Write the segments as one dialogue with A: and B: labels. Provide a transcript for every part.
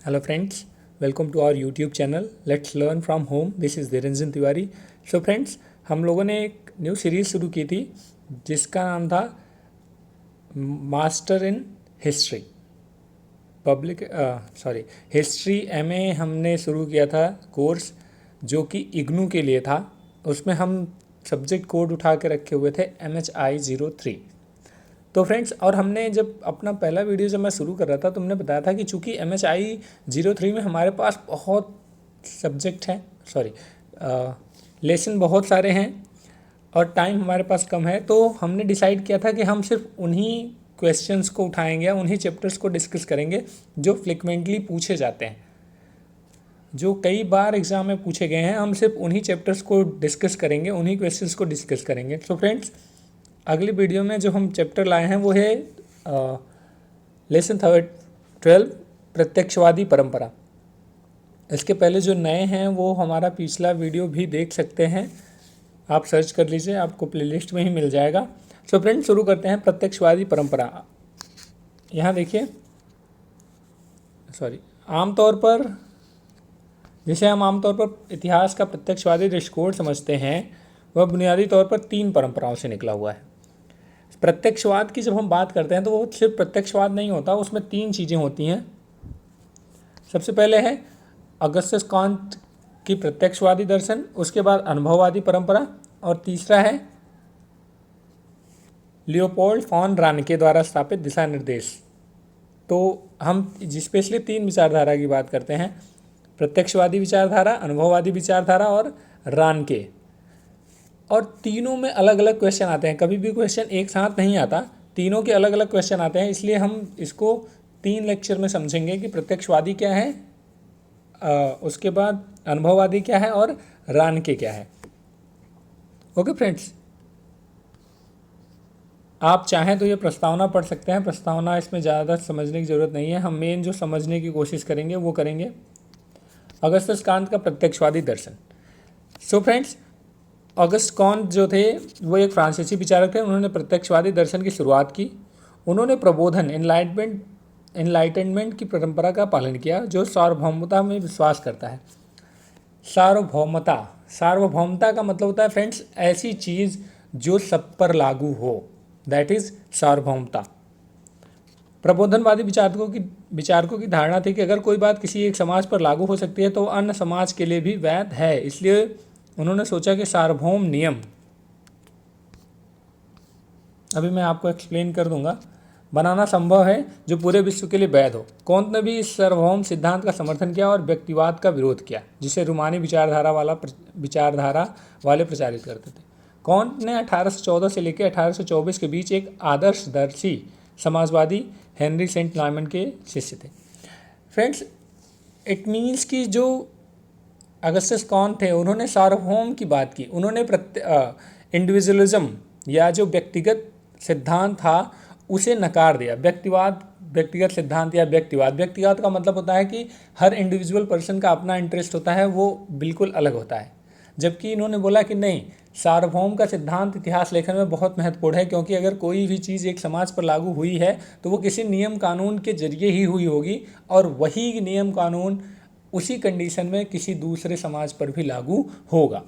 A: Hello friends, welcome to our YouTube channel. Let's learn from home. This is Dhiranjan Tiwari. So friends, हम लोगों ने एक new series शुरू की थी जिसका नाम था master in history public history MA हमने शुरू किया था कोर्स जो कि इग्नू के लिए था। उसमें हम सब्जेक्ट कोड उठा के रखे हुए थे MHI03। तो फ्रेंड्स, और हमने जब अपना पहला वीडियो जब मैं शुरू कर रहा था तो हमने बताया था कि चूँकि MHI03 में हमारे पास बहुत सब्जेक्ट हैं, लेसन बहुत सारे हैं और टाइम हमारे पास कम है, तो हमने डिसाइड किया था कि हम सिर्फ उन्हीं क्वेश्चंस को उठाएंगे या उन्हीं चैप्टर्स को डिस्कस करेंगे जो फ्रिक्वेंटली पूछे जाते हैं, जो कई बार एग्ज़ाम में पूछे गए हैं। हम सिर्फ उन्हीं चैप्टर्स को डिस्कस करेंगे, उन्हीं क्वेश्चंस को डिस्कस करेंगे। सो फ्रेंड्स, अगली वीडियो में जो हम चैप्टर लाए हैं वो है लेसन 12 प्रत्यक्षवादी परंपरा। इसके पहले जो नए हैं वो हमारा पिछला वीडियो भी देख सकते हैं, आप सर्च कर लीजिए, आपको प्लेलिस्ट में ही मिल जाएगा। सो फ्रेंड्स, शुरू करते हैं प्रत्यक्षवादी परंपरा। यहाँ देखिए, आमतौर पर जिसे हम आमतौर पर इतिहास का प्रत्यक्षवादी दृष्टिकोण समझते हैं वह बुनियादी तौर पर 3 परंपराओं से निकला हुआ है। प्रत्यक्षवाद की जब हम बात करते हैं तो वो सिर्फ प्रत्यक्षवाद नहीं होता, उसमें 3 चीज़ें होती हैं। सबसे पहले है अगस्टस कॉन्ट की प्रत्यक्षवादी दर्शन, उसके बाद अनुभववादी परंपरा, और तीसरा है लियोपोल्ड फॉन रानके द्वारा स्थापित दिशा निर्देश। तो हम स्पेशली 3 विचारधारा की बात करते हैं, प्रत्यक्षवादी विचारधारा, अनुभववादी विचारधारा और रानके। और तीनों में अलग अलग क्वेश्चन आते हैं, कभी भी क्वेश्चन एक साथ नहीं आता, तीनों के अलग अलग क्वेश्चन आते हैं। इसलिए हम इसको 3 लेक्चर में समझेंगे कि प्रत्यक्षवादी क्या है, उसके बाद अनुभववादी क्या है और रानके क्या है। ओके फ्रेंड्स, आप चाहें तो ये प्रस्तावना पढ़ सकते हैं। प्रस्तावना इसमें ज़्यादा समझने की ज़रूरत नहीं है, हम मेन जो समझने की कोशिश करेंगे वो करेंगे। अगस्टस कांत का प्रत्यक्षवादी दर्शन। सो फ्रेंड्स, ऑगस्ट कॉन्ट जो थे वो एक फ्रांसीसी विचारक थे। उन्होंने प्रत्यक्षवादी दर्शन की शुरुआत की। उन्होंने प्रबोधन एनलाइटनमेंट की परंपरा का पालन किया जो सार्वभौमता में विश्वास करता है। सार्वभौमता का मतलब होता है फ्रेंड्स ऐसी चीज़ जो सब पर लागू हो, दैट इज सार्वभौमता। प्रबोधनवादी विचारकों की धारणा थी कि अगर कोई बात किसी एक समाज पर लागू हो सकती है तो अन्य समाज के लिए भी वैध है। इसलिए उन्होंने सोचा कि सार्वभौम नियम, अभी मैं आपको एक्सप्लेन कर दूंगा, बनाना संभव है जो पूरे विश्व के लिए वैध हो। कॉन्ट ने भी इस सार्वभौम सिद्धांत का समर्थन किया और व्यक्तिवाद का विरोध किया जिसे रूमानी विचारधारा वाले प्रचारित करते थे। कॉन्ट ने 1814 से लेकर 1824 के बीच एक आदर्शदर्शी समाजवादी हेनरी सेंट नॉर्मन के शिष्य थे। फ्रेंड्स, इट मीन्स कि जो अगस्टस कॉन्ट थे उन्होंने सार्वभौम की बात की। उन्होंने इंडिविजुअलिज्म या जो व्यक्तिगत सिद्धांत था उसे नकार दिया। व्यक्तिगत सिद्धांत या व्यक्तिवाद का मतलब होता है कि हर इंडिविजुअल पर्सन का अपना इंटरेस्ट होता है, वो बिल्कुल अलग होता है। जबकि इन्होंने बोला कि नहीं, सार्वभौम का सिद्धांत इतिहास लेखन में बहुत महत्वपूर्ण है, क्योंकि अगर कोई भी चीज़ एक समाज पर लागू हुई है तो वो किसी नियम कानून के जरिए ही हुई होगी और वही नियम कानून उसी कंडीशन में किसी दूसरे समाज पर भी लागू होगा।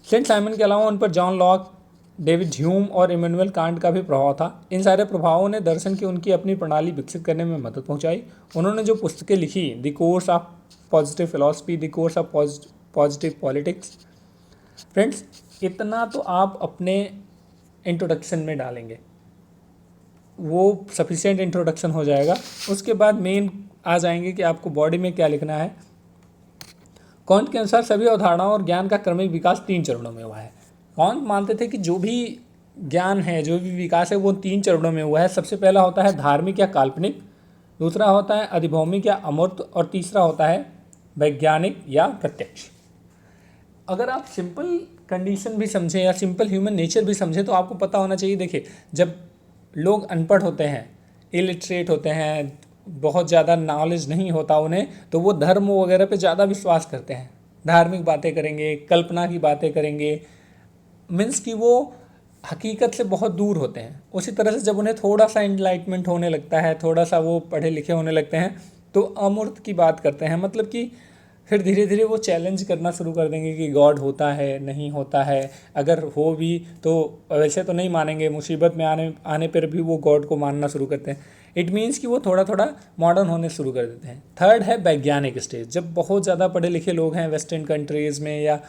A: सेंट साइमन के अलावा उन पर जॉन लॉक, डेविड ह्यूम और इमैनुअल कांट का भी प्रभाव था। इन सारे प्रभावों ने दर्शन की उनकी अपनी प्रणाली विकसित करने में मदद पहुंचाई। उन्होंने जो पुस्तकें लिखी, the course of positive philosophy, the course of positive politics. Friends, इतना तो आप अपने इंट्रोडक्शन में डालेंगे, वो सफिशिएंट इंट्रोडक्शन हो जाएगा। उसके बाद मेन आ जाएंगे कि आपको बॉडी में क्या लिखना है। कॉन्ट के अनुसार सभी अवधारणाओं और ज्ञान का क्रमिक विकास 3 चरणों में हुआ है। कॉन्ट मानते थे कि जो भी ज्ञान है, जो भी विकास है, वो 3 चरणों में हुआ है। सबसे पहला होता है धार्मिक या काल्पनिक, दूसरा होता है अधिभौमिक या अमूर्त, और तीसरा होता है वैज्ञानिक या प्रत्यक्ष। अगर आप सिंपल कंडीशन भी समझें या सिंपल ह्यूमन नेचर भी समझें तो आपको पता होना चाहिए। देखिए, जब लोग अनपढ़ होते हैं, इलिटरेट होते हैं, बहुत ज़्यादा नॉलेज नहीं होता उन्हें, तो वो धर्म वगैरह पे ज़्यादा विश्वास करते हैं, धार्मिक बातें करेंगे, कल्पना की बातें करेंगे, मीन्स कि वो हकीकत से बहुत दूर होते हैं। उसी तरह से जब उन्हें थोड़ा सा इनलाइटमेंट होने लगता है, थोड़ा सा वो पढ़े लिखे होने लगते हैं, तो अमूर्त की बात करते हैं, मतलब कि फिर धीरे धीरे वो चैलेंज करना शुरू कर देंगे कि गॉड होता है नहीं होता है, अगर हो भी तो वैसे तो नहीं मानेंगे, मुसीबत में आने आने पर भी वो गॉड को मानना शुरू करते हैं। इट मीन्स कि वो थोड़ा थोड़ा मॉडर्न होने शुरू कर देते हैं। थर्ड है वैज्ञानिक स्टेज, जब बहुत ज़्यादा पढ़े लिखे लोग हैं वेस्टर्न कंट्रीज़ में या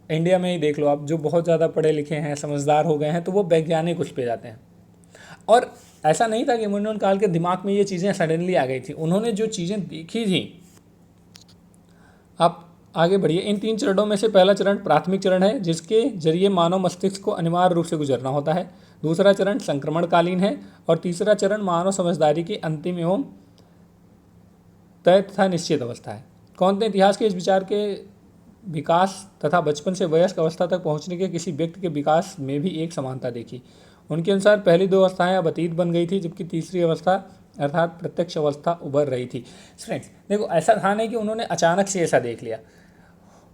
A: इंडिया में ही देख लो आप, जो बहुत ज़्यादा पढ़े लिखे हैं समझदार हो गए हैं, तो वो वैज्ञानिक उस पे जाते हैं। और ऐसा नहीं था कि इमैनुअल कांट के दिमाग में ये चीज़ें सडनली आ गई थी, उन्होंने जो चीज़ें देखी थी। आप आगे बढ़िए। इन 3 चरणों में से पहला चरण प्राथमिक चरण है, जिसके जरिए मानव मस्तिष्क को अनिवार्य रूप से गुजरना होता है। दूसरा चरण संक्रमणकालीन है और तीसरा चरण मानव समझदारी की अंतिम एवं तय तथा निश्चित अवस्था है। कौन ने इतिहास के इस विचार के विकास तथा बचपन से वयस्क अवस्था तक पहुंचने के किसी व्यक्ति के विकास में भी एक समानता देखी। उनके अनुसार पहली 2 अवस्थाएं अब अतीत बन गई थी, जबकि तीसरी अवस्था अर्थात प्रत्यक्ष अवस्था उभर रही थी। फ्रेंड्स देखो, ऐसा था नहीं कि उन्होंने अचानक से ऐसा देख लिया।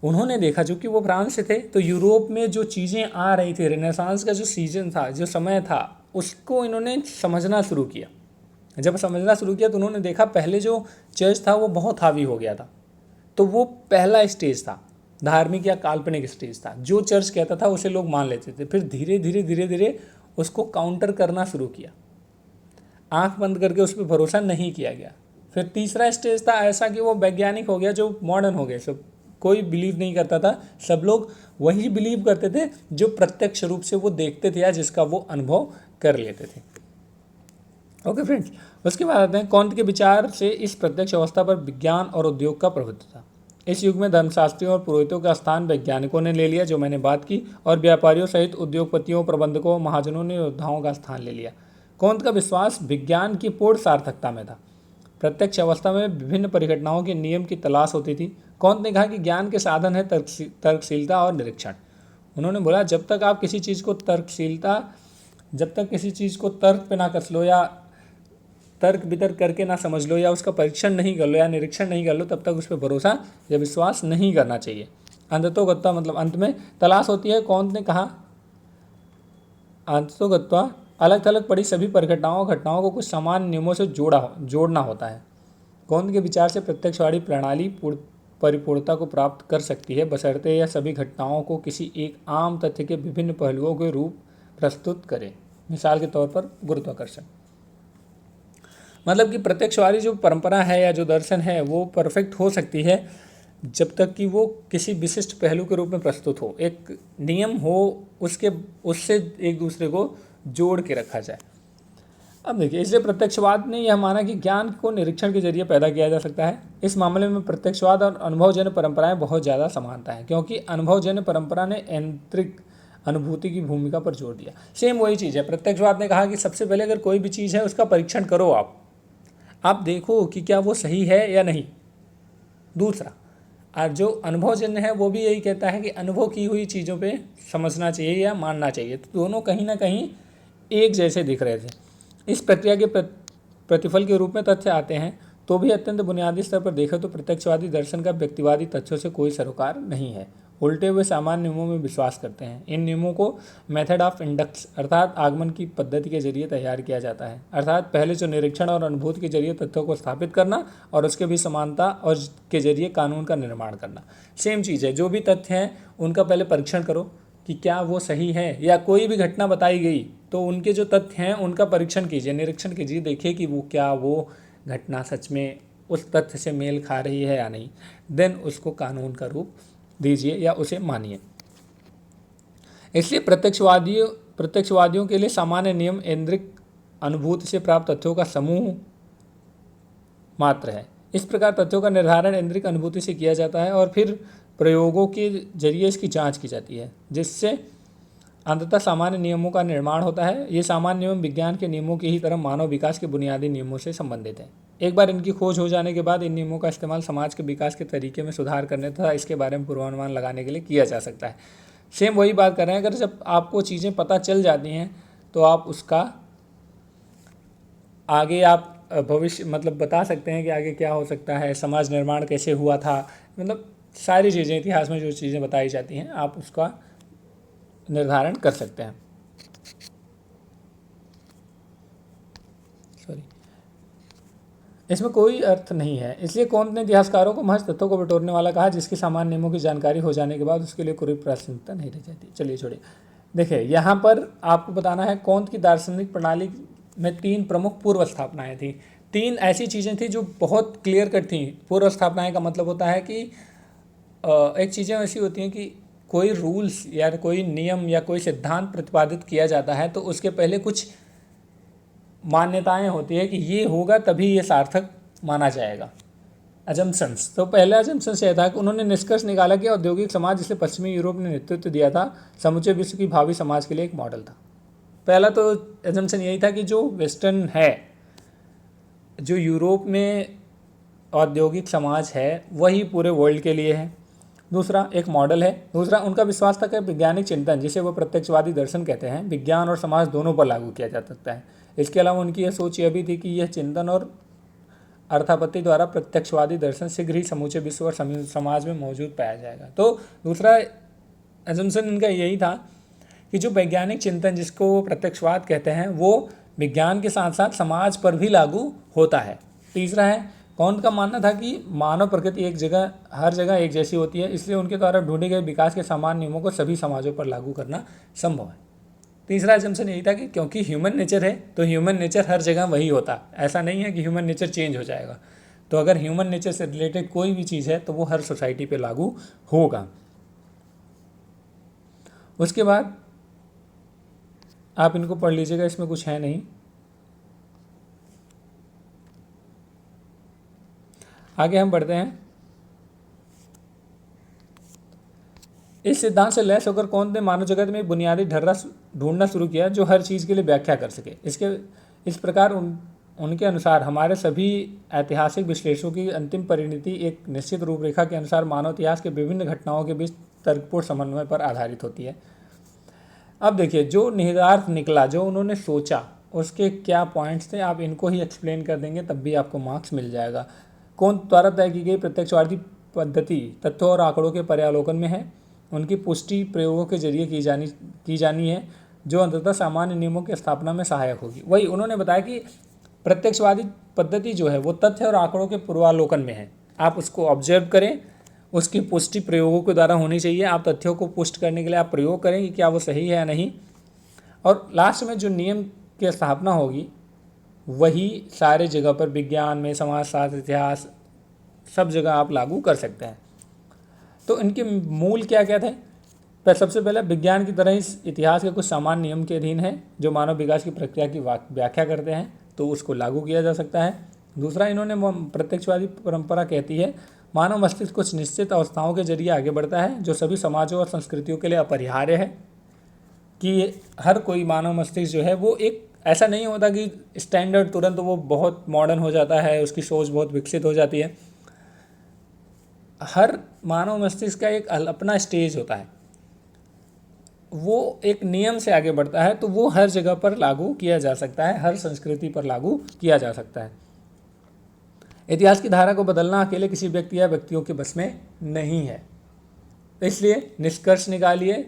A: उन्होंने देखा, जो कि वो फ्रांस से थे, तो यूरोप में जो चीज़ें आ रही थी, रेनेसांस का जो सीजन था, जो समय था, उसको इन्होंने समझना शुरू किया। जब समझना शुरू किया तो उन्होंने देखा पहले जो चर्च था वो बहुत हावी हो गया था, तो वो पहला स्टेज था, धार्मिक या काल्पनिक स्टेज था। जो चर्च कहता था उसे लोग मान लेते थे। फिर धीरे धीरे उसको काउंटर करना शुरू किया, आंख बंद करके उस पर भरोसा नहीं किया गया। फिर तीसरा स्टेज था ऐसा कि वो वैज्ञानिक हो गया, जो मॉडर्न हो गए, सब कोई बिलीव नहीं करता था, सब लोग वही बिलीव करते थे जो प्रत्यक्ष रूप से वो देखते थे या जिसका वो अनुभव कर लेते थे। ओके फ्रेंड्स, उसके बाद आते हैं कॉन्ट के विचार से इस प्रत्यक्ष अवस्था पर विज्ञान और उद्योग का प्रभुत्व था। इस युग में धर्मशास्त्रियों और पुरोहितों का स्थान वैज्ञानिकों ने ले लिया, जो मैंने बात की, और व्यापारियों सहित उद्योगपतियों, प्रबंधकों, महाजनों ने योद्धाओं का स्थान ले लिया। कॉन्ट का विश्वास विज्ञान की पूर्ण सार्थकता में था। प्रत्यक्ष अवस्था में विभिन्न परिघटनाओं के नियम की तलाश होती थी। कॉन्ट ने कहा कि ज्ञान के साधन है तर्कशीलता और निरीक्षण। उन्होंने बोला, जब तक आप किसी चीज़ को जब तक किसी चीज़ को तर्क पे ना कस लो या तर्क वितर्क करके ना समझ लो या उसका परीक्षण नहीं कर लो या निरीक्षण नहीं कर लो, तब तक उस पर भरोसा या विश्वास नहीं करना चाहिए। अंततोगत्वा मतलब अंत में तलाश होती है। कौन ने कहा, अंततोगत्वा अलग थलग पड़ी सभी घटनाओं को कुछ समान नियमों से जोड़ना होता है। कौन के विचार से प्रत्यक्षवादी प्रणाली परिपूर्णता को प्राप्त कर सकती है, बशर्ते यह सभी घटनाओं को किसी एक आम तथ्य के विभिन्न पहलुओं के रूप प्रस्तुत करे। मिसाल के तौर पर गुरुत्वाकर्षण। मतलब कि प्रत्यक्षवादी जो परंपरा है या जो दर्शन है वो परफेक्ट हो सकती है जब तक कि वो किसी विशिष्ट पहलू के रूप में प्रस्तुत हो, एक नियम हो, उससे एक दूसरे को जोड़ के रखा जाए। अब देखिए, इसलिए प्रत्यक्षवाद ने यह माना कि ज्ञान को निरीक्षण के जरिए पैदा किया जा सकता है। इस मामले में प्रत्यक्षवाद और अनुभवजन्य परंपराएं बहुत ज़्यादा समानता है, क्योंकि अनुभवजन्य परंपरा ने यांत्रिक अनुभूति की भूमिका पर जोर दिया। सेम वही चीज़ है। प्रत्यक्षवाद ने कहा कि सबसे पहले अगर कोई भी चीज़ है उसका परीक्षण करो, आप देखो कि क्या वो सही है या नहीं। दूसरा, और जो अनुभवजन्य है वो भी यही कहता है कि अनुभव की हुई चीज़ों पे समझना चाहिए या मानना चाहिए। तो दोनों कहीं ना कहीं एक जैसे दिख रहे थे। इस प्रक्रिया के प्रतिफल के रूप में तथ्य आते हैं, तो भी अत्यंत बुनियादी स्तर पर देखें तो प्रत्यक्षवादी दर्शन का व्यक्तिवादी तथ्यों से कोई सरोकार नहीं है। उल्टे हुए सामान्य नियमों में विश्वास करते हैं। इन नियमों को मेथड ऑफ इंडक्स अर्थात आगमन की पद्धति के जरिए तैयार किया जाता है, अर्थात पहले जो निरीक्षण और अनुभूति के जरिए तथ्यों को स्थापित करना और उसके भी समानता और के जरिए कानून का निर्माण करना। सेम चीज़ है, जो भी तथ्य हैं उनका पहले परीक्षण करो कि क्या वो सही है, या कोई भी घटना बताई गई तो उनके जो तथ्य हैं उनका परीक्षण कीजिए, निरीक्षण कीजिए, देखिए कि वो घटना सच में उस तथ्य से मेल खा रही है या नहीं। देन उसको कानून का रूप दीजिए या उसे मानिए। इसलिए प्रत्यक्षवादियों के लिए सामान्य नियम ऐन्द्रिक अनुभूति से प्राप्त तथ्यों का समूह मात्र है। इस प्रकार तथ्यों का निर्धारण ऐन्द्रिक अनुभूति से किया जाता है और फिर प्रयोगों के जरिए इसकी जांच की जाती है, जिससे अंततः सामान्य नियमों का निर्माण होता है। ये सामान्य नियम विज्ञान के नियमों की ही तरह मानव विकास के बुनियादी नियमों से संबंधित हैं। एक बार इनकी खोज हो जाने के बाद इन नियमों का इस्तेमाल समाज के विकास के तरीके में सुधार करने तथा इसके बारे में पूर्वानुमान लगाने के लिए किया जा सकता है। सेम वही बात कर रहे हैं, अगर जब आपको चीज़ें पता चल जाती हैं तो आप उसका आगे आप भविष्य मतलब बता सकते हैं कि आगे क्या हो सकता है, समाज निर्माण कैसे हुआ था, मतलब सारी चीज़ें इतिहास में जो चीज़ें बताई जाती हैं आप उसका निर्धारण कर सकते हैं। सॉरी, इसमें कोई अर्थ नहीं है। इसलिए कौन ने इतिहासकारों को महज तत्वों को बटोरने वाला कहा जिसके सामान्य नियमों की जानकारी हो जाने के बाद उसके लिए कोई प्रासंगिकता नहीं रह जाती। चलिए छोड़िए, देखिए यहाँ पर आपको बताना है कौन की दार्शनिक प्रणाली में 3 प्रमुख पूर्व स्थापनाएं थी। 3 ऐसी चीज़ें थी जो बहुत क्लियर कट थी। पूर्व स्थापनाएं का मतलब होता है कि एक चीज़ें ऐसी होती हैं कि कोई रूल्स या कोई नियम या कोई सिद्धांत प्रतिपादित किया जाता है तो उसके पहले कुछ मान्यताएं होती है कि ये होगा तभी ये सार्थक माना जाएगा। अजम्पशंस, तो पहला अजम्पशंस यह था कि उन्होंने निष्कर्ष निकाला कि औद्योगिक समाज जिसे पश्चिमी यूरोप ने नेतृत्व दिया था समूचे विश्व की भावी समाज के लिए एक मॉडल था। पहला तो अजम्पशन यही था कि जो वेस्टर्न है, जो यूरोप में औद्योगिक समाज है वही पूरे वर्ल्ड के लिए है। दूसरा एक मॉडल है। दूसरा उनका विश्वास था कि वैज्ञानिक चिंतन, जिसे वो प्रत्यक्षवादी दर्शन कहते हैं, विज्ञान और समाज दोनों पर लागू किया जा सकता है। इसके अलावा उनकी यह सोच यह भी थी कि यह चिंतन और अर्थापत्ति द्वारा प्रत्यक्षवादी दर्शन शीघ्र ही समूचे विश्व और समाज में मौजूद पाया जाएगा। तो दूसरा एजम्पशन इनका यही था कि जो वैज्ञानिक चिंतन, जिसको वो प्रत्यक्षवाद कहते हैं, वो विज्ञान के साथ साथ समाज पर भी लागू होता है। तीसरा है कौन का मानना था कि मानव प्रकृति हर जगह एक जैसी होती है, इसलिए उनके द्वारा ढूंढे गए विकास के सामान्य नियमों को सभी समाजों पर लागू करना संभव है। तीसरा एजम्पशन यही था कि क्योंकि ह्यूमन नेचर है तो ह्यूमन नेचर हर जगह वही होता, ऐसा नहीं है कि ह्यूमन नेचर चेंज हो जाएगा। तो अगर ह्यूमन नेचर से रिलेटेड कोई भी चीज़ है तो वो हर सोसाइटी पे लागू होगा। उसके बाद आप इनको पढ़ लीजिएगा, इसमें कुछ है नहीं। आगे हम बढ़ते हैं। इस सिद्धांत से लैस होकर कौन ने मानव जगत में बुनियादी ढर्रा ढूंढना शुरू किया जो हर चीज़ के लिए व्याख्या कर सके। इस प्रकार उनके अनुसार हमारे सभी ऐतिहासिक विश्लेषणों की अंतिम परिणति एक निश्चित रूपरेखा के अनुसार मानव इतिहास के विभिन्न घटनाओं के बीच तर्कपूर्ण समन्वय पर आधारित होती है। अब देखिए, जो निहितार्थ निकला, जो उन्होंने सोचा, उसके क्या पॉइंट्स थे, आप इनको ही एक्सप्लेन कर देंगे तब भी आपको मार्क्स मिल जाएगा। कौन द्वारा तय की गई प्रत्यक्षवादी पद्धति तथ्यों और आंकड़ों के पर्यालोकन में है। उनकी पुष्टि प्रयोगों के जरिए की जानी है जो अंततः सामान्य नियमों की स्थापना में सहायक होगी। वही उन्होंने बताया कि प्रत्यक्षवादी पद्धति जो है वो तथ्य और आंकड़ों के पूर्वालोकन में है। आप उसको ऑब्जर्व करें, उसकी पुष्टि प्रयोगों के द्वारा होनी चाहिए। आप तथ्यों को पुष्ट करने के लिए आप प्रयोग करें कि क्या वो सही है या नहीं, और लास्ट में जो नियम की स्थापना होगी वही सारे जगह पर, विज्ञान में, समाजशास्त्र, इतिहास, सब जगह आप लागू कर सकते हैं। तो इनके मूल क्या क्या थे। पर सबसे पहले विज्ञान की तरह इस इतिहास के कुछ सामान्य नियम के अधीन है जो मानव विकास की प्रक्रिया की व्याख्या करते हैं, तो उसको लागू किया जा सकता है। दूसरा, इन्होंने प्रत्यक्षवादी परंपरा कहती है मानव मस्तिष्क कुछ निश्चित अवस्थाओं के जरिए आगे बढ़ता है जो सभी समाजों और संस्कृतियों के लिए अपरिहार्य है। कि हर कोई मानव मस्तिष्क जो है वो एक ऐसा नहीं होता कि स्टैंडर्ड तुरंत वो बहुत मॉडर्न हो जाता है, उसकी सोच बहुत विकसित हो जाती है। हर मानव मस्तिष्क का एक अपना स्टेज होता है, वो एक नियम से आगे बढ़ता है, तो वो हर जगह पर लागू किया जा सकता है, हर संस्कृति पर लागू किया जा सकता है। इतिहास की धारा को बदलना अकेले किसी व्यक्ति या व्यक्तियों के बस में नहीं है। इसलिए निष्कर्ष निकालिए,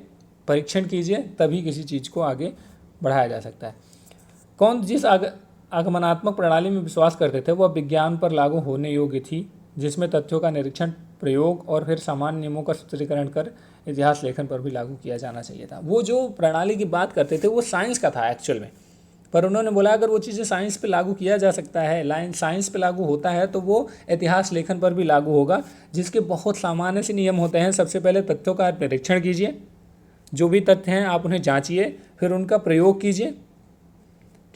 A: परीक्षण कीजिए, तभी किसी चीज़ को आगे बढ़ाया जा सकता है। कौन जिस आगमनात्मक प्रणाली में विश्वास करते थे वह विज्ञान पर लागू होने योग्य थी, जिसमें तथ्यों का निरीक्षण, प्रयोग और फिर सामान्य नियमों का सूत्रीकरण कर इतिहास लेखन पर भी लागू किया जाना चाहिए था। वो जो प्रणाली की बात करते थे वो साइंस का था एक्चुअल में, पर उन्होंने बोला अगर वो चीज़ें साइंस पे लागू किया जा सकता है, साइंस पे लागू होता है, तो वो इतिहास लेखन पर भी लागू होगा, जिसके बहुत सामान्य से नियम होते हैं। सबसे पहले तथ्यों का निरीक्षण कीजिए, जो भी तथ्य हैं आप उन्हें जांचिए, फिर उनका प्रयोग कीजिए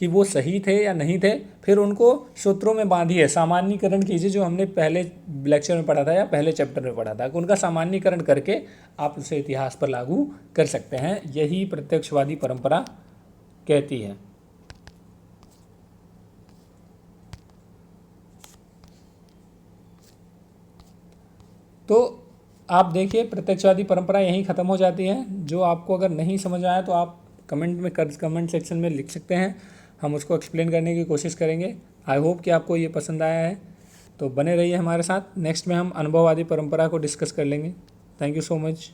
A: कि वो सही थे या नहीं थे, फिर उनको सूत्रों में बांधिए, सामान्यीकरण कीजिए, जो हमने पहले लेक्चर में पढ़ा था या पहले चैप्टर में पढ़ा था, उनका सामान्यीकरण करके आप उसे इतिहास पर लागू कर सकते हैं। यही प्रत्यक्षवादी परंपरा कहती है। तो आप देखिए, प्रत्यक्षवादी परंपरा यहीं ख़त्म हो जाती है। जो आपको अगर नहीं समझ आया तो आप कमेंट सेक्शन में लिख सकते हैं, हम उसको एक्सप्लेन करने की कोशिश करेंगे। आई होप कि आपको ये पसंद आया है, तो बने रहिए हमारे साथ। नेक्स्ट में हम अनुभववादी परंपरा को डिस्कस कर लेंगे। Thank you so much.